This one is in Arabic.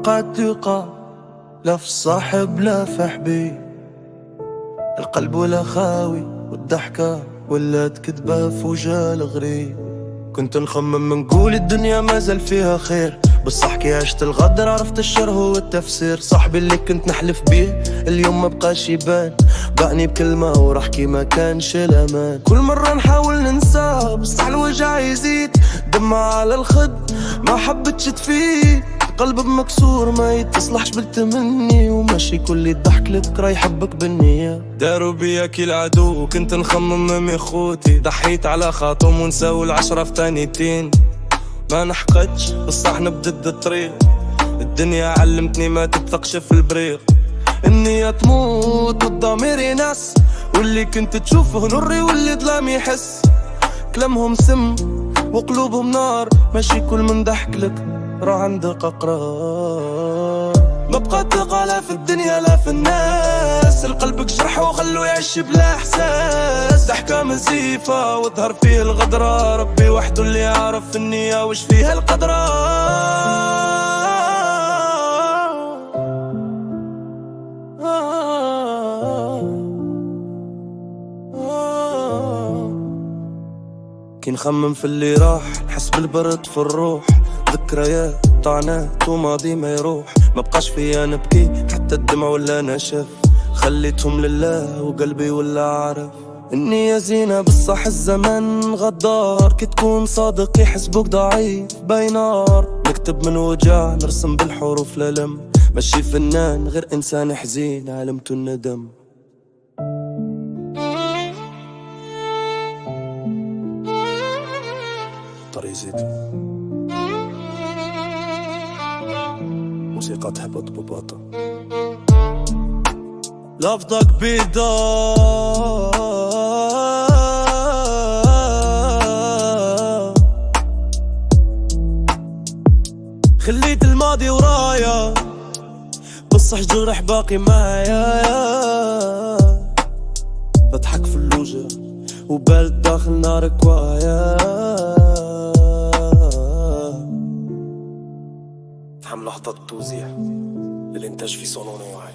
بقى الثقة لا في الصاحب لا في حبيب، القلب ولا خاوي والضحكة ولات كدبة في وجه الغريب. كنت نخمم نقول الدنيا مازال فيها خير، بصح كي عشت الغدر عرفت الشر هو التفسير. صاحبي اللي كنت نحلف بيه اليوم ما بقاش يبان، باعني بكلمة وراح كي ما كانش الامان. كل مرة نحاول ننساه بصح الوجع يزيد، دمع على الخد ما حبتش تفيد، قلب مكسور ما يتصلحش بالتمني، وماشي كل يضحك لك راه يحبك بالنية. داروا بيا كي العدو كنت نخمم امي خوتي، ضحيت على خاطم ونساو العشرة في تانيتين. ما نحقدش بصح نبدد الطريق، الدنيا علمتني ما تتثقش في البريق. النية تموت والضمير ينس، واللي كنت تشوفه نوري واللي ظلام يحس. كلامهم سم وقلوبهم نار، ماشي كل من ضحك لك راه عندك أقرار. ما بقى ثقة لا في الدنيا لا في الناس، القلب جرح وخلو يعيش بلا احساس. ضحكة مزيفة وظهر فيه الغدرة، ربي وحده اللي يعرف النية وش فيها القدرة. كي نخمم في اللي راح نحس بالبرد في الروح، ذكريات طعنات وماضي ما يروح. ما بقاش فيا نبكي حتى الدمع ولا نشف، خليتهم لله وقلبي ولا عارف. النية زينة بصح الزمن غدار، كي تكون صادق يحسبوك ضعيف باينار. نكتب من وجع نرسم بالحروف للم، ماشي فنان غير انسان حزين علمته الندم. طريق زيد موسيقى تهبط بباطأ، لفظك بيضا خليت الماضي ورايا، بصح جرح باقي معايا. بضحك في اللوجة وبالد داخل نار كوايا. فهم لحظة توزيع للإنتاج في صالون واعي.